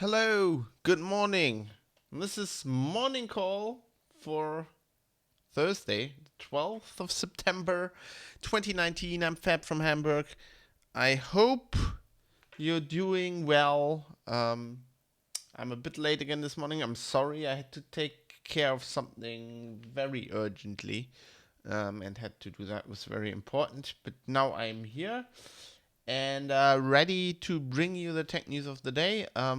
Hello, good morning. This is morning call for Thursday, 12th of September 2019. I'm Fab from Hamburg. I hope you're doing well. I'm a bit late again this morning. I'm sorry, I had to take care of something very urgently and had to do that. It was very important. But now I'm here and ready to bring you the tech news of the day. I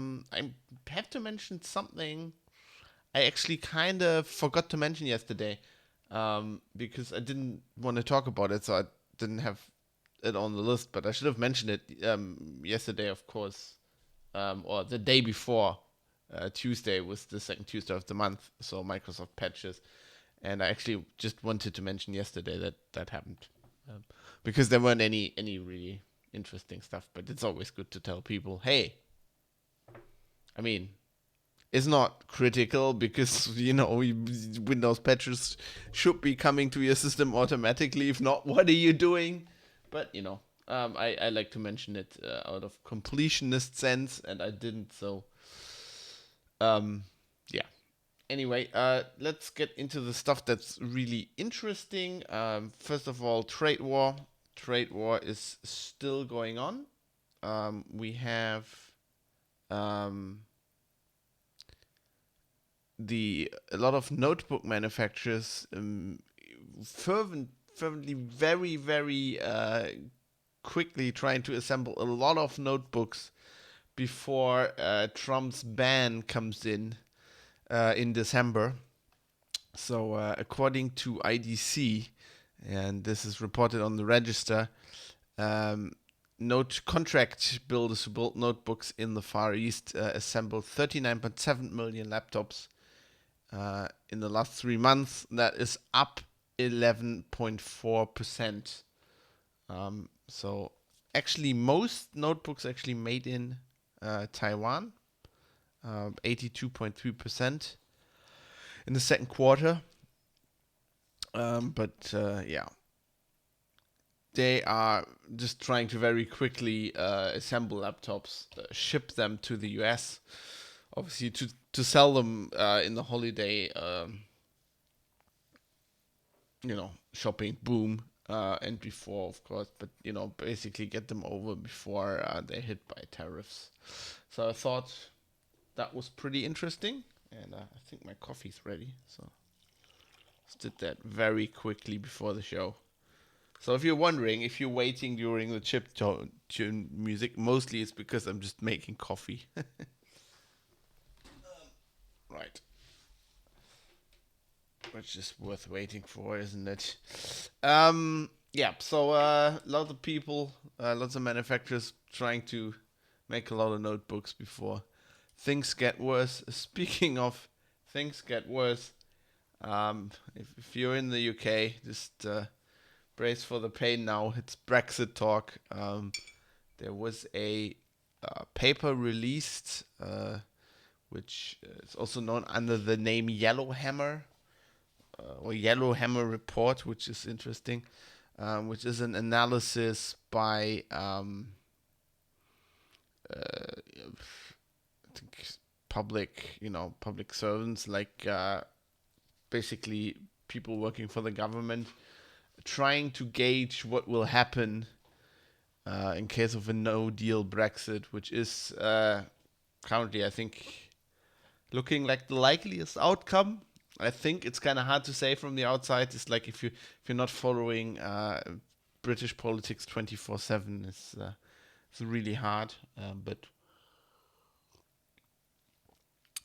have to mention something I actually kind of forgot to mention yesterday because I didn't want to talk about it, so I didn't have it on the list. But I should have mentioned it yesterday, of course, or the day before. Tuesday was the second Tuesday of the month, so Microsoft patches, and I actually just wanted to mention yesterday that that happened um, because there weren't any really interesting stuff. But it's always good to tell people, hey, I mean, it's not critical because Windows patches should be coming to your system automatically. If not, what are you doing? But I like to mention it out of completionist sense, and I didn't. So yeah. Anyway, let's get into the stuff that's really interesting. First of all, trade war. Trade war is still going on. We have um, a lot of notebook manufacturers fervently, very quickly trying to assemble a lot of notebooks before Trump's ban comes in December. So, according to IDC, and this is reported on the register, um, note contract builders who built notebooks in the Far East assembled 39.7 million laptops in the last 3 months. That is up 11.4%. So actually, most notebooks actually made in Taiwan, 82.3% in the second quarter. But yeah, they are just trying to very quickly assemble laptops, ship them to the US, obviously to sell them in the holiday, shopping boom, and before, of course, but basically get them over before they're hit by tariffs. So I thought that was pretty interesting, and I think my coffee's ready. So just did that very quickly before the show. So if you're wondering, if you're waiting during the chip tune music, mostly it's because I'm just making coffee. Right. Which is worth waiting for, isn't it? Yeah, so lots of people, lots of manufacturers trying to make a lot of notebooks before things get worse. Speaking of things get worse, if you're in the UK, just brace for the pain now. It's Brexit talk. There was a paper released, which is also known under the name Yellowhammer or Yellowhammer Report, which is interesting, which is an analysis by I think public servants, like basically people working for the government, trying to gauge what will happen in case of a no-deal Brexit, which is currently, I think, looking like the likeliest outcome. I think it's kind of hard to say from the outside. It's like if you're not following British politics 24/7, it's really hard. But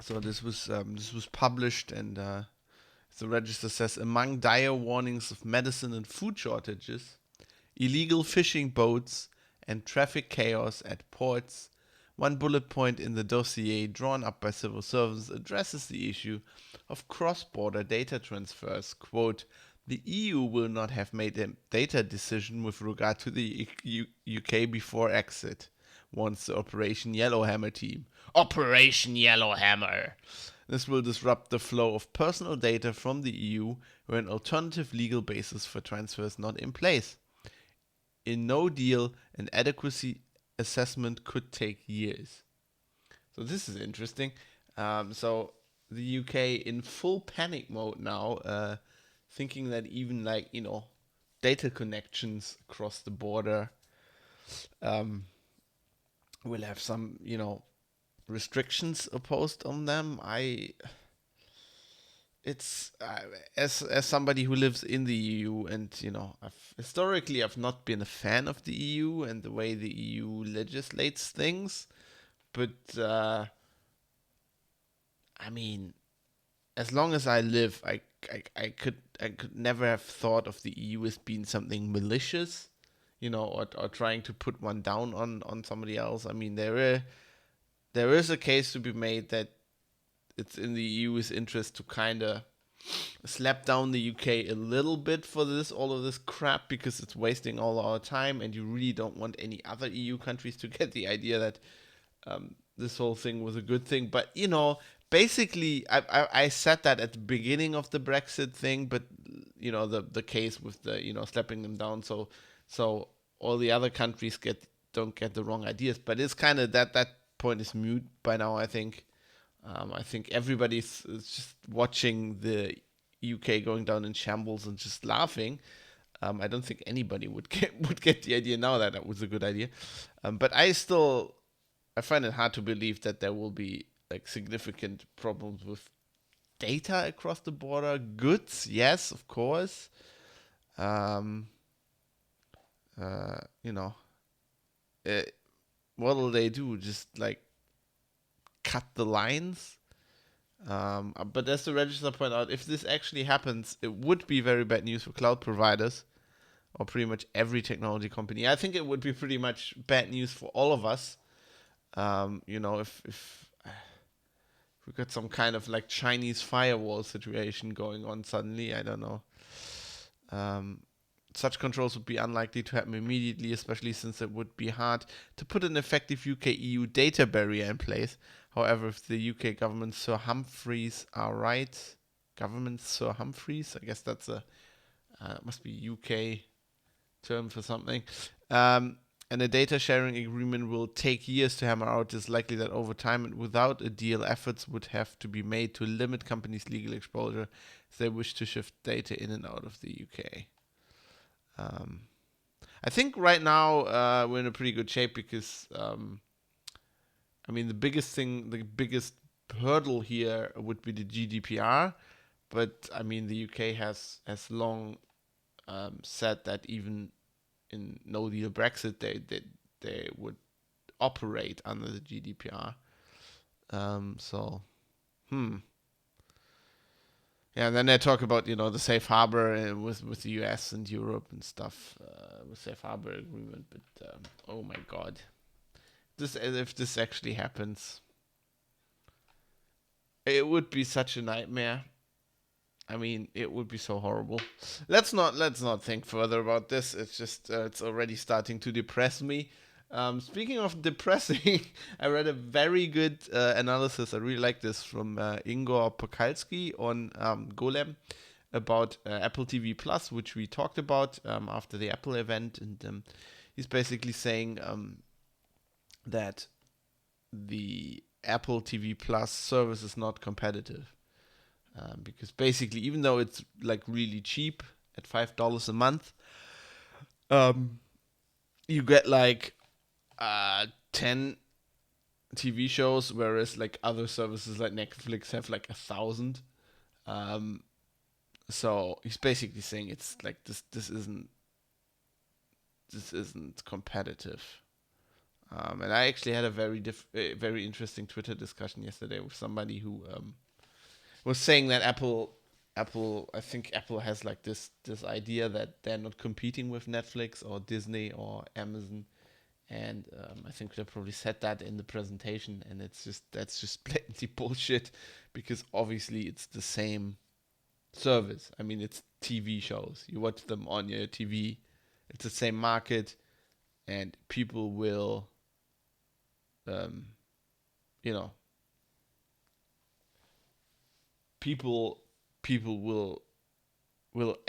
so this was published, and the register says among dire warnings of medicine and food shortages, illegal fishing boats, and traffic chaos at ports. One bullet point in the dossier drawn up by civil servants addresses the issue of cross border data transfers. Quote, the EU will not have made a data decision with regard to the UK before exit, warns the Operation Yellowhammer team. Operation Yellowhammer! This will disrupt the flow of personal data from the EU where an alternative legal basis for transfer is not in place. In no deal, an adequacy assessment could take years. So this is interesting. So the UK in full panic mode now, thinking that even like data connections across the border um, will have some restrictions imposed on them. It's as somebody who lives in the EU, and I've not been a fan of the EU and the way the EU legislates things, but I mean, as long as I live, I could never have thought of the EU as being something malicious, or trying to put one down on somebody else. I mean, there is a case to be made that it's in the EU's interest to kind of slap down the UK a little bit for all of this crap, because it's wasting all our time, and you really don't want any other EU countries to get the idea that this whole thing was a good thing. But basically, I said that at the beginning of the Brexit thing, but the case with the slapping them down, so all the other countries don't get the wrong ideas. But it's kind of that point is mute by now. I think everybody's is just watching the UK going down in shambles and just laughing. I don't think anybody would get the idea now that was a good idea. But I find it hard to believe that there will be like significant problems with data across the border. Goods, yes, of course. Um, uh, you know, uh, what will they do? Just like cut the lines? But as the register point out, if this actually happens, it would be very bad news for cloud providers or pretty much every technology company. I think it would be pretty much bad news for all of us. If we got some kind of like Chinese firewall situation going on suddenly, I don't know. Um, Such controls would be unlikely to happen immediately, especially since it would be hard to put an effective UK EU data barrier in place. However, if the UK government Sir Humphreys are right, government Sir Humphreys, I guess that's must be UK term for something. And a data sharing agreement will take years to hammer out. It's likely that over time and without a deal, efforts would have to be made to limit companies' legal exposure if they wish to shift data in and out of the UK. Um, I think right now we're in a pretty good shape because, I mean, the biggest hurdle here would be the GDPR. But I mean, the UK has long said that even in no deal Brexit, they would operate under the GDPR. So, yeah, and then they talk about the safe harbor with the US and Europe and stuff with safe harbor agreement. But oh my God, if this actually happens, it would be such a nightmare. I mean, it would be so horrible. Let's not think further about this. It's just it's already starting to depress me. Speaking of depressing, I read a very good analysis. I really like this from Igor Pokalski on Golem about Apple TV Plus, which we talked about after the Apple event, and he's basically saying that the Apple TV Plus service is not competitive. Because basically, even though it's like really cheap at $5 a month, you get like 10 TV shows, whereas like other services like Netflix have like 1,000. Um, so he's basically saying it's like this isn't competitive. And I actually had a very interesting Twitter discussion yesterday with somebody who was saying that I think Apple has like this idea that they're not competing with Netflix or Disney or Amazon, and I think they probably said that in the presentation, and that's just blatantly bullshit, because obviously it's the same service. I mean, it's TV shows. You watch them on your TV. It's the same market, and people will, um, you know, people people will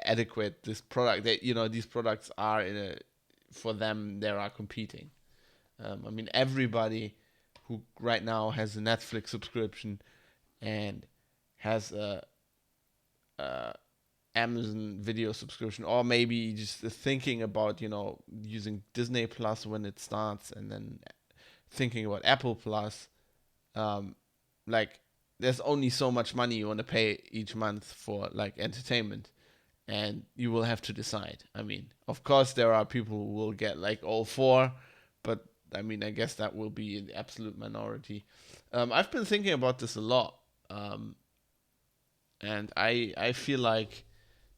adequate this product. These products are in a for them they are competing. I mean, everybody who right now has a Netflix subscription and has a Amazon Video subscription, or maybe just thinking about using Disney Plus when it starts, and then thinking about Apple Plus, like there's only so much money you want to pay each month for like entertainment, and you will have to decide. I mean, of course, there are people who will get like all four, but I mean, I guess that will be in the absolute minority. I've been thinking about this a lot, and I feel like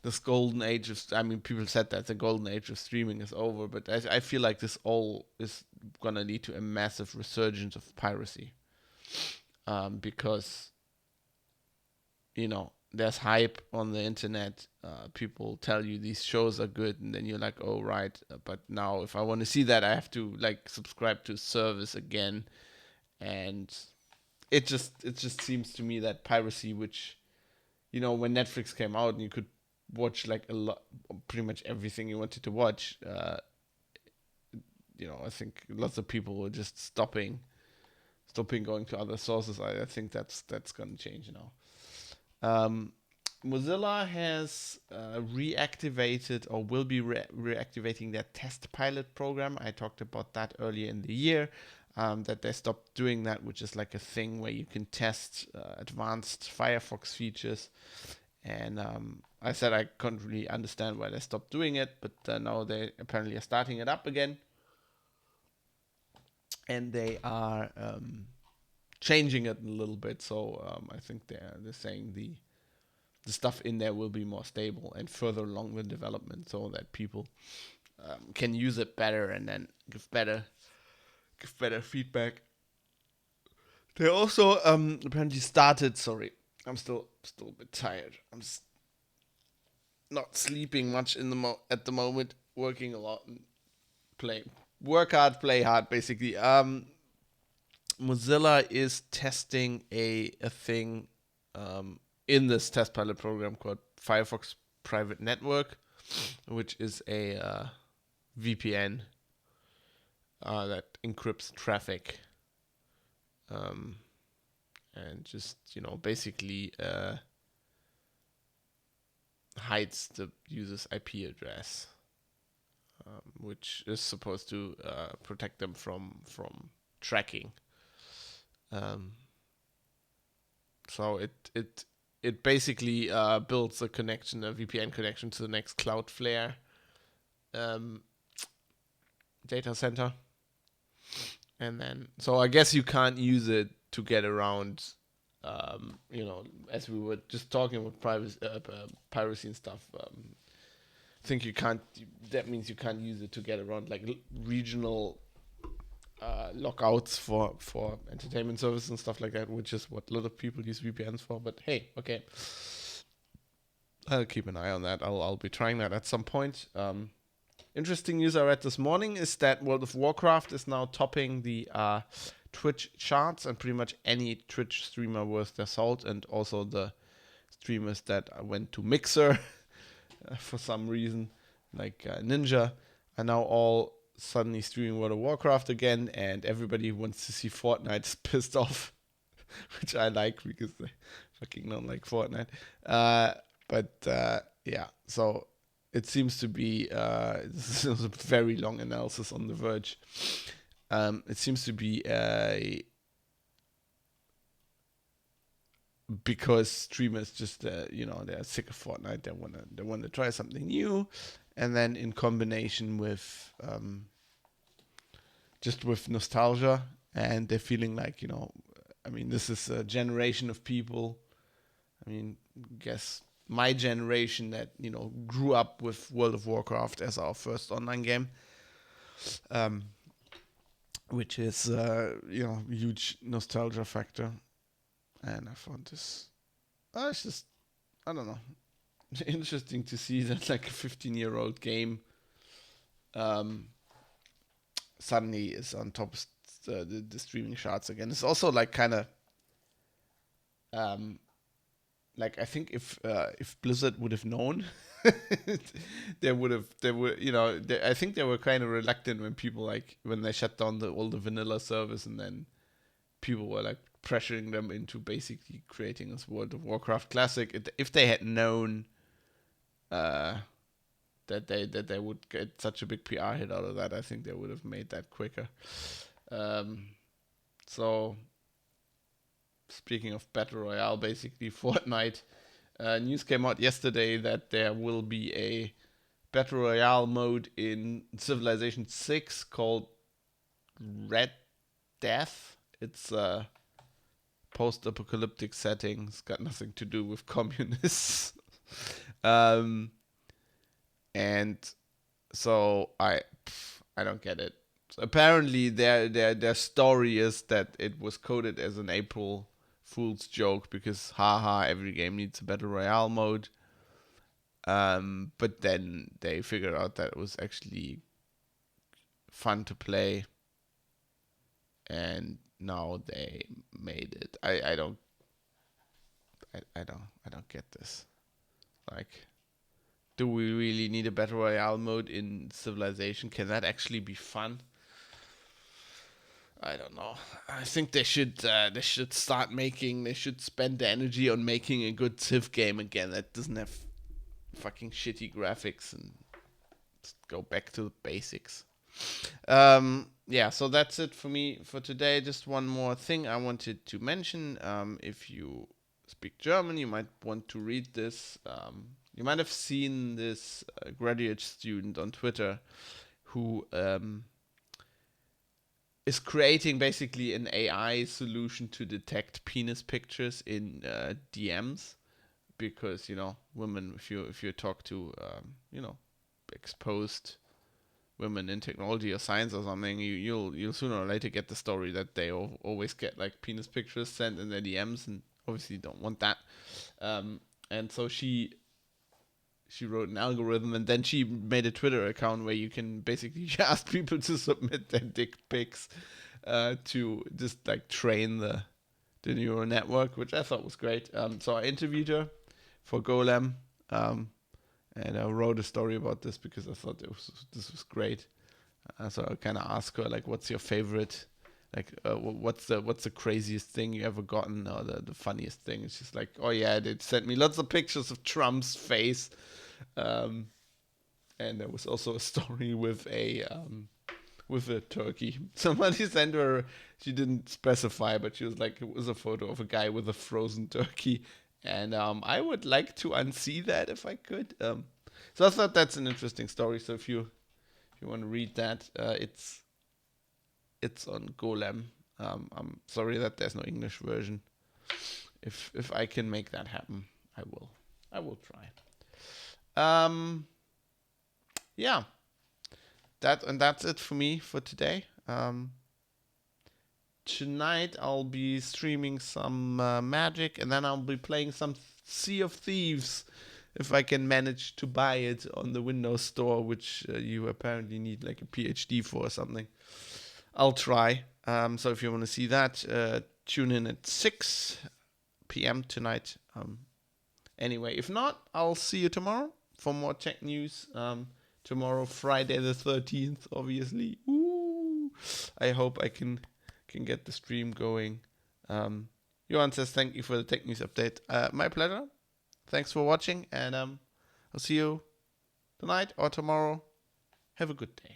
this golden age of, I mean, people said that the golden age of streaming is over, but I feel like this all is gonna lead to a massive resurgence of piracy, because there's hype on the internet. People tell you these shows are good, and then you're like, oh right, but now if I want to see that, I have to like subscribe to service again, and it just seems to me that piracy, which when Netflix came out and you could watch like a lot, pretty much everything you wanted to watch. I think lots of people were just stopping going to other sources. I think that's gonna change now. Mozilla has reactivated, or will be reactivating their test pilot program. I talked about that earlier in the year, that they stopped doing that, which is like a thing where you can test advanced Firefox features. And I said I couldn't really understand why they stopped doing it, but now they apparently are starting it up again. And they are changing it a little bit. So I think they're saying the stuff in there will be more stable and further along the development, so that people can use it better and then give better feedback. They also apparently started. Sorry, I'm still a bit tired. I'm just not sleeping much at the moment. Working a lot and work hard, play hard, basically. Mozilla is testing a thing in this test pilot program called Firefox Private Network, which is a VPN that encrypts traffic, and just basically hides the user's IP address, which is supposed to protect them from tracking. So it basically builds a VPN connection to the next Cloudflare data center, and then so I guess you can't use it to get around, as we were just talking about piracy and stuff. I think you can't. That means you can't use it to get around like regional lockouts for entertainment services and stuff like that, which is what a lot of people use VPNs for. But hey, okay, I'll keep an eye on that. I'll be trying that at some point. Interesting news I read this morning is that World of Warcraft is now topping the Twitch charts, and pretty much any Twitch streamer worth their salt, and also the streamers that went to Mixer for some reason, like Ninja, are now all suddenly streaming World of Warcraft again, and everybody who wants to see Fortnite is pissed off, which I like because they fucking don't like Fortnite. Yeah, so it seems to be this is a very long analysis on The Verge. It seems to be because streamers just they're sick of Fortnite. They wanna try something new, and then in combination with just with nostalgia, and they're feeling like I mean, this is a generation of people. I mean, guess my generation that grew up with World of Warcraft as our first online game, which is huge nostalgia factor. And I found this, it's just, I don't know, interesting to see that like a 15-year-old game suddenly is on top of the streaming charts again. It's also like kind of, like I think if Blizzard would have known, I think they were kind of reluctant when people when they shut down all the vanilla service, and then people were like pressuring them into basically creating this World of Warcraft classic. If they had known that they would get such a big PR hit out of that, I think they would have made that quicker. So speaking of Battle Royale, basically Fortnite, news came out yesterday that there will be a Battle Royale mode in Civilization 6 called Red Death. It's a post-apocalyptic setting. It's got nothing to do with communists. And so I don't get it. So apparently their story is that it was coded as an April Fool's joke because haha, every game needs a Battle Royale mode. But then they figured out that it was actually fun to play, and now they made it. I don't get this. Like, do we really need a Battle Royale mode in Civilization? Can that actually be fun? I don't know. I think they should spend the energy on making a good Civ game again that doesn't have fucking shitty graphics, and just go back to the basics. Yeah, so that's it for me for today. Just one more thing I wanted to mention. If you speak German, you might want to read this. You might have seen this graduate student on Twitter who is creating basically an AI solution to detect penis pictures in DMs, because women, if you talk to exposed women in technology or science or something, you'll sooner or later get the story that they always get like penis pictures sent in their DMs, and obviously don't want that. And so she wrote an algorithm, and then she made a Twitter account where you can basically ask people to submit their dick pics to just like train the neural network, which I thought was great. So I interviewed her for Golem, and I wrote a story about this because I thought this was great. So I kind of asked her like, "What's your favorite? Like, what's the craziest thing you ever gotten, or the funniest thing?" And she's like, "Oh yeah, they sent me lots of pictures of Trump's face." And there was also a story with a turkey. Somebody sent her. She didn't specify, but she was like, it was a photo of a guy with a frozen turkey, and I would like to unsee that if I could. So I thought that's an interesting story. So if you want to read that, it's on Golem. I'm sorry that there's no English version. If I can make that happen, I will. I will try. Yeah, that's it for me for today. Tonight I'll be streaming some Magic, and then I'll be playing some Sea of Thieves if I can manage to buy it on the Windows Store, which you apparently need like a PhD for or something. I'll try. So if you want to see that, tune in at 6 p.m. tonight. Anyway, if not, I'll see you tomorrow for more tech news. Tomorrow, Friday the 13th, obviously. Ooh. I hope I can get the stream going. Johan says thank you for the tech news update. My pleasure. Thanks for watching, and I'll see you tonight or tomorrow. Have a good day.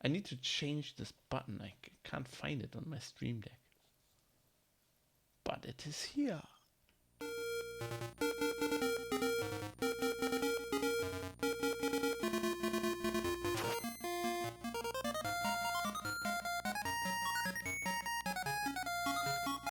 I need to change this button. I can't find it on my Stream Deck. But it is here.